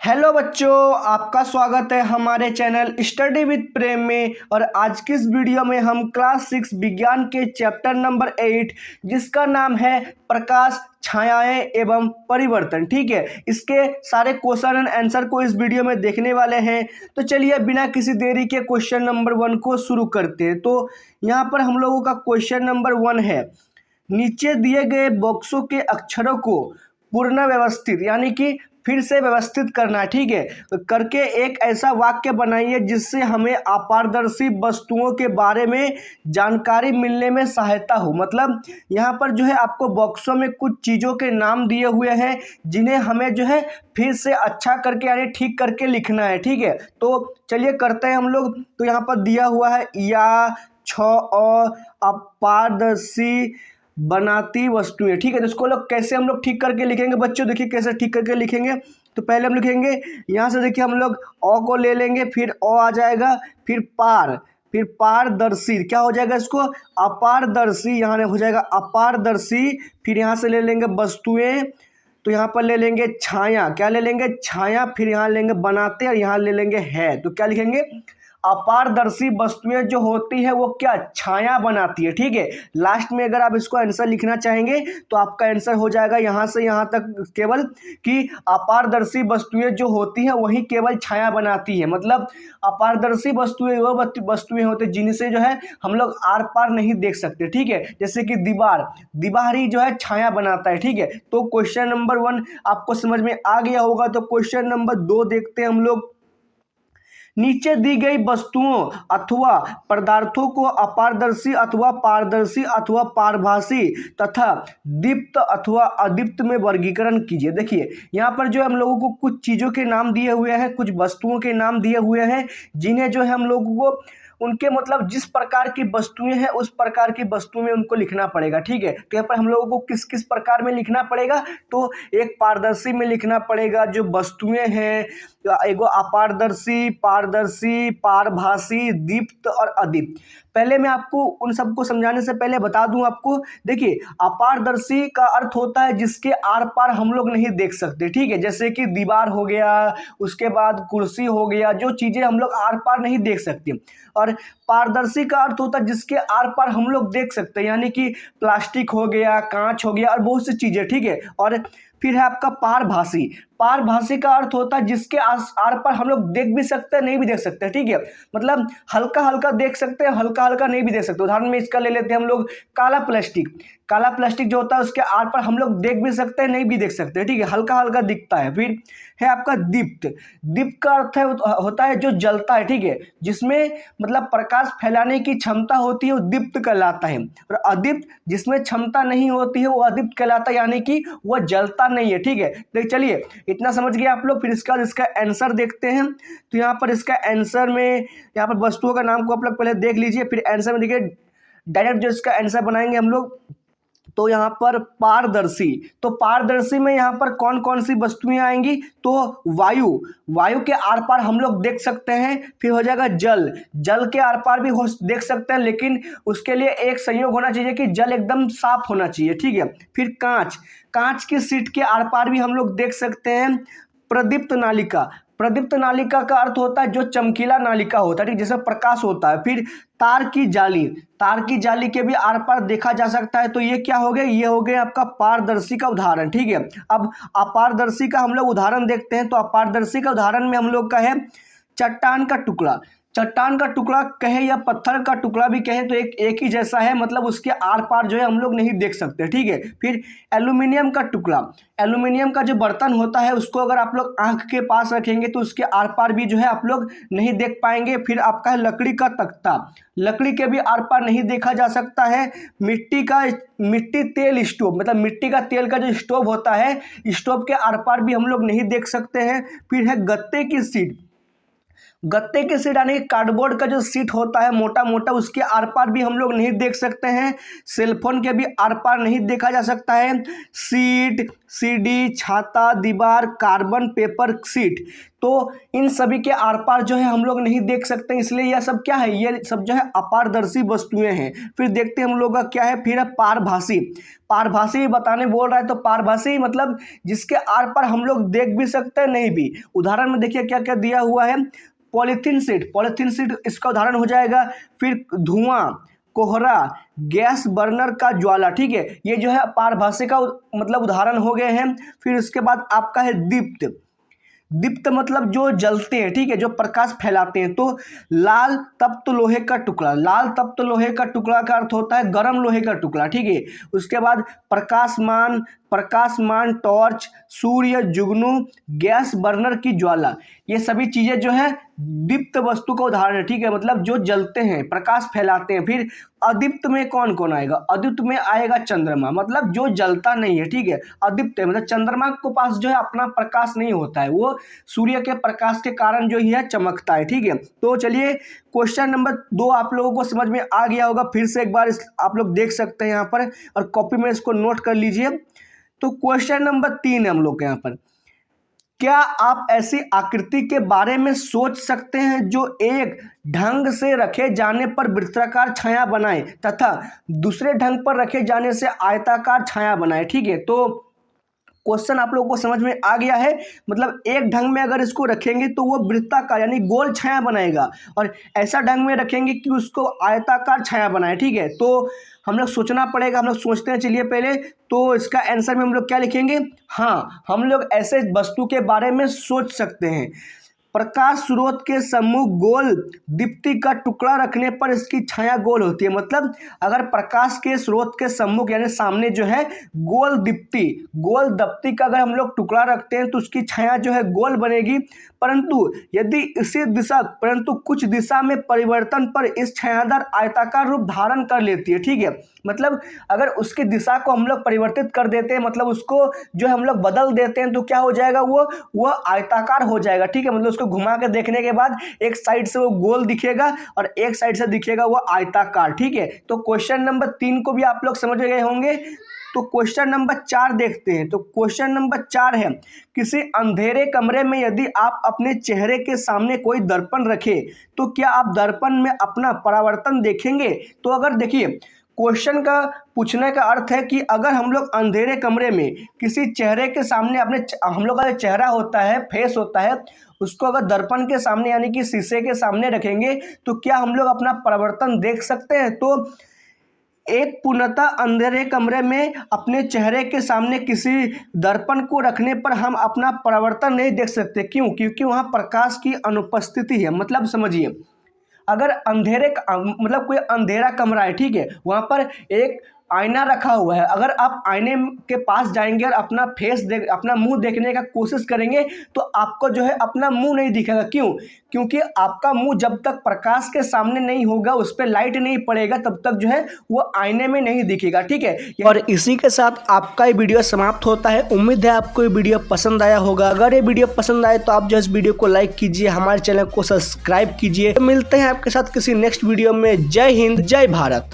Hello बच्चों, आपका स्वागत है हमारे चैनल स्टडी विद प्रेम में। और आज की इस वीडियो में हम क्लास 6 विज्ञान के चैप्टर नंबर 8 जिसका नाम है प्रकाश, छायाएं एवं परिवर्तन, ठीक है, इसके सारे क्वेश्चन एंड आंसर को इस वीडियो में देखने वाले हैं। तो चलिए बिना किसी देरी के क्वेश्चन नंबर 1 को शुरू करते हैं। तो यहाँ पर हम लोगों का क्वेश्चन नंबर 1 है, नीचे दिए गए बॉक्सों के अक्षरों को पुनः व्यवस्थित यानी कि फिर से व्यवस्थित करना, ठीक है, करके एक ऐसा वाक्य बनाइए जिससे हमें अपारदर्शी वस्तुओं के बारे में जानकारी मिलने में सहायता हो। मतलब यहाँ पर जो है आपको बॉक्सों में कुछ चीज़ों के नाम दिए हुए हैं जिन्हें हमें जो है फिर से अच्छा करके यानी ठीक करके लिखना है, ठीक है। तो चलिए करते हैं हम लोग। तो यहाँ पर दिया हुआ है या छ अपारदर्शी बनाती वस्तुएं, ठीक है। तो इसको लोग कैसे हम लोग ठीक करके लिखेंगे बच्चों, देखिए कैसे ठीक करके लिखेंगे। तो पहले हम लिखेंगे यहाँ से, देखिए हम लोग अ को ले लेंगे, फिर अ आ जाएगा, फिर पारदर्शी, क्या हो जाएगा इसको अपारदर्शी, यहाँ हो जाएगा अपारदर्शी। फिर यहाँ से ले लेंगे वस्तुएं, तो यहाँ पर ले लेंगे छाया, क्या ले लेंगे छाया, फिर यहाँ लेंगे बनाते और यहाँ ले लेंगे है। तो क्या लिखेंगे अपारदर्शी वस्तुएं जो होती है वो क्या छाया बनाती है, ठीक है। लास्ट में अगर आप इसको आंसर लिखना चाहेंगे तो आपका आंसर हो जाएगा यहाँ से यहाँ तक केवल कि अपारदर्शी वस्तुएं जो होती हैं वही केवल छाया बनाती है। मतलब अपारदर्शी वस्तुएं वो वस्तुएं होती हैं जिनसे जो है हम लोग आर पार नहीं देख सकते, ठीक है। जैसे कि दीवार ही जो है छाया बनाता है, ठीक है। तो क्वेश्चन नंबर 1 आपको समझ में आ गया होगा। तो क्वेश्चन नंबर 2 देखते हैं हम लोग। नीचे दी गई वस्तुओं अथवा पदार्थों को अपारदर्शी अथवा पारदर्शी अथवा पारभासी तथा दीप्त अथवा अदीप्त में वर्गीकरण कीजिए। देखिए यहाँ पर जो हम लोगों को कुछ चीज़ों के नाम दिए हुए हैं, कुछ वस्तुओं के नाम दिए हुए हैं जिन्हें जो है हम लोगों को उनके मतलब जिस प्रकार की वस्तुएं हैं उस प्रकार की वस्तु में उनको लिखना पड़ेगा, ठीक है। तो यहाँ पर हम लोगों को किस किस प्रकार में लिखना पड़ेगा, तो एक पारदर्शी में लिखना पड़ेगा जो वस्तुएं हैं, एगो अपारदर्शी, पारदर्शी, पारभासी, दीप्त और अदीप्त। पहले मैं आपको उन सबको समझाने से पहले बता दूं आपको, देखिए अपारदर्शी का अर्थ होता है जिसके आर पार हम लोग नहीं देख सकते, ठीक है। जैसे कि दीवार हो गया, उसके बाद कुर्सी हो गया, जो चीज़ें हम लोग आर पार नहीं देख सकते। और पारदर्शी का अर्थ होता है जिसके आर पार हम लोग देख सकते हैं, यानी कि प्लास्टिक हो गया, कांच हो गया और बहुत सी चीज़ें, ठीक है। और फिर है आपका पारभासी का अर्थ होता है जिसके आर पार हम लोग देख भी सकते हैं नहीं भी देख सकते, ठीक है। मतलब हल्का हल्का देख सकते हैं, हल्का हल्का नहीं भी देख सकते। उदाहरण में इसका ले लेते हैं हम लोग काला प्लास्टिक जो होता है उसके आर पार हम लोग देख भी सकते हैं नहीं भी देख सकते, ठीक है, हल्का हल्का दिखता है। फिर है आपका दीप्त का अर्थ होता है जो जलता है, ठीक है, जिसमें मतलब प्रकाश फैलाने की क्षमता होती है वो दीप्त कहलाता है। और अदीप्त जिसमें क्षमता नहीं होती है वो अदीप्त कहलाता है, यानी कि वह जलता नहीं है, ठीक है। तो चलिए इतना समझ गए आप लोग। फिर इसका आंसर देखते हैं। तो यहाँ पर इसका आंसर में यहाँ पर वस्तुओं का नाम को आप लोग पहले देख लीजिए, फिर आंसर में देखिए डायरेक्ट जो इसका आंसर बनाएंगे हम लोग। तो यहाँ पर पारदर्शी में यहाँ पर कौन कौन सी वस्तुएं आएंगी, तो वायु के आर पार हम लोग देख सकते हैं। फिर हो जाएगा जल के आर पार भी देख सकते हैं, लेकिन उसके लिए एक संयोग होना चाहिए कि जल एकदम साफ होना चाहिए, ठीक है। फिर कांच की सीट के आर पार भी हम लोग देख सकते हैं। प्रदीप्त नालिका का अर्थ होता है जो चमकीला नालिका होता है, ठीक, जिसमें प्रकाश होता है। फिर तार की जाली के भी आर पार देखा जा सकता है। तो ये क्या हो गया, ये हो गया आपका पारदर्शी का उदाहरण, ठीक है। अब अपारदर्शी का हम लोग उदाहरण देखते हैं। तो अपारदर्शी का उदाहरण में हम लोग का है चट्टान का टुकड़ा कहे या पत्थर का टुकड़ा भी कहे तो एक ही जैसा है, मतलब उसके आर पार जो है हम लोग नहीं देख सकते, ठीक है। फिर एल्यूमिनियम का जो बर्तन होता है उसको अगर आप लोग आंख के पास रखेंगे तो उसके आर पार भी जो है आप लोग नहीं देख पाएंगे। फिर आपका है लकड़ी का तख्ता, लकड़ी के भी आर पार नहीं देखा जा सकता है। मिट्टी तेल स्टोव, मतलब मिट्टी का तेल का जो स्टोव होता है, स्टोव के आर पार भी हम लोग नहीं देख सकते हैं। फिर है गत्ते की सीट यानी कार्डबोर्ड का जो सीट होता है मोटा मोटा, उसके आर पार भी हम लोग नहीं देख सकते हैं। सेलफोन के भी आर पार नहीं देखा जा सकता है। सीट, सीडी, छाता, दीवार, कार्बन पेपर सीट, तो इन सभी के आर पार जो है हम लोग नहीं देख सकते, इसलिए यह सब क्या है, ये सब जो है अपारदर्शी वस्तुएं हैं। फिर देखते हैं हम लोग का क्या है, फिर है पारभासी। पारभासी बताने बोल रहा है, तो पारभासी मतलब जिसके आर पार हम लोग देख भी सकते हैं नहीं भी। उदाहरण में देखिए क्या क्या दिया हुआ है। पॉलीथीन सीट, पॉलीथीन सीट इसका उदाहरण हो जाएगा। फिर धुआं, कोहरा, गैस बर्नर का ज्वाला, ठीक है, ये जो है पारभासी का मतलब उदाहरण हो गए हैं। फिर उसके बाद आपका है दीप्त। दीप्त मतलब जो जलते हैं, ठीक है, जो प्रकाश फैलाते हैं। तो लाल तप्त लोहे का टुकड़ा, लाल तप्त लोहे का टुकड़ा का अर्थ होता है गर्म लोहे का टुकड़ा, ठीक है। उसके बाद प्रकाशमान, प्रकाशमान टॉर्च, सूर्य, जुगनू, गैस बर्नर की ज्वाला, ये सभी चीजें जो है दीप्त वस्तु का उदाहरण है, ठीक है, मतलब जो जलते हैं, प्रकाश फैलाते हैं। फिर अदीप्त में कौन कौन आएगा, अदीप्त में आएगा चंद्रमा, मतलब जो जलता नहीं है, ठीक है। अदीप्त मतलब चंद्रमा के पास जो है अपना प्रकाश नहीं होता है, वो सूर्य के प्रकाश के कारण जो है चमकता है, ठीक है। तो चलिए क्वेश्चन नंबर 2 आप लोगों को समझ में आ गया होगा। फिर से एक बार आप लोग देख सकते हैं यहाँ पर, और कॉपी में इसको नोट कर लीजिए। तो क्वेश्चन नंबर 3 है हम लोग के यहाँ पर, क्या आप ऐसी आकृति के बारे में सोच सकते हैं जो एक ढंग से रखे जाने पर वृत्ताकार छाया बनाए तथा दूसरे ढंग पर रखे जाने से आयताकार छाया बनाए, ठीक है। तो क्वेश्चन आप लोगों को समझ में आ गया है, मतलब एक ढंग में अगर इसको रखेंगे तो वो वृत्ताकार यानी गोल छाया बनाएगा, और ऐसा ढंग में रखेंगे कि उसको आयताकार छाया बनाए, ठीक है। तो हम लोग सोचना पड़ेगा, हम लोग सोचते हैं। चलिए पहले तो इसका आंसर में हम लोग क्या लिखेंगे, हाँ हम लोग ऐसे वस्तु के बारे में सोच सकते हैं। प्रकाश स्रोत के सम्मुख गोल दीप्ति का टुकड़ा रखने पर इसकी छाया गोल होती है, मतलब अगर प्रकाश के स्रोत के सम्मुख यानी सामने जो है गोल दीप्ति, गोल दीप्ति का अगर हम लोग टुकड़ा रखते हैं तो उसकी छाया जो है गोल बनेगी। परंतु यदि इसी दिशा, परंतु कुछ दिशा में परिवर्तन पर इस छायादार आयताकार रूप धारण कर लेती है, ठीक है। मतलब अगर उसकी दिशा को हम लोग परिवर्तित कर देते हैं, मतलब उसको जो हम लोग बदल देते हैं, तो क्या हो जाएगा, वो आयताकार हो जाएगा, ठीक है। मतलब उसको घुमा के देखने के बाद एक साइड से वो गोल दिखेगा और एक साइड से दिखेगा वो आयताकार, ठीक है। तो क्वेश्चन नंबर 3 को भी आप लोग समझ गए होंगे। तो क्वेश्चन नंबर 4 देखते हैं। तो क्वेश्चन नंबर 4 है, किसी अंधेरे कमरे में यदि आप अपने चेहरे के सामने कोई दर्पण रखें तो क्या आप दर्पण में अपना परावर्तन देखेंगे। तो अगर देखिए क्वेश्चन का पूछने का अर्थ है कि अगर हम लोग अंधेरे कमरे में किसी चेहरे के सामने अपने, हम लोग का जो चेहरा होता है, फेस होता है, उसको अगर दर्पण के सामने यानी कि शीशे के सामने रखेंगे तो क्या हम लोग अपना परिवर्तन देख सकते हैं। तो एक पूर्णतः अंधेरे कमरे में अपने चेहरे के सामने किसी दर्पण को रखने पर हम अपना परिवर्तन नहीं देख सकते। क्यों, क्योंकि वहाँ प्रकाश की अनुपस्थिति है। मतलब समझिए, अगर अंधेरे मतलब कोई अंधेरा कमरा है, ठीक है, वहाँ पर एक आईना रखा हुआ है, अगर आप आईने के पास जाएंगे और अपना फेस अपना मुंह देखने का कोशिश करेंगे तो आपको जो है अपना मुंह नहीं दिखेगा। क्यों, क्योंकि आपका मुंह जब तक प्रकाश के सामने नहीं होगा, उस पर लाइट नहीं पड़ेगा, तब तक जो है वो आईने में नहीं दिखेगा, ठीक है। और इसी के साथ आपका ये वीडियो समाप्त होता है। उम्मीद है आपको ये वीडियो पसंद आया होगा। अगर ये वीडियो पसंद आए तो आप जो इस वीडियो को लाइक कीजिए, हमारे चैनल को सब्सक्राइब कीजिए। मिलते हैं आपके साथ किसी नेक्स्ट वीडियो में। जय हिंद, जय भारत।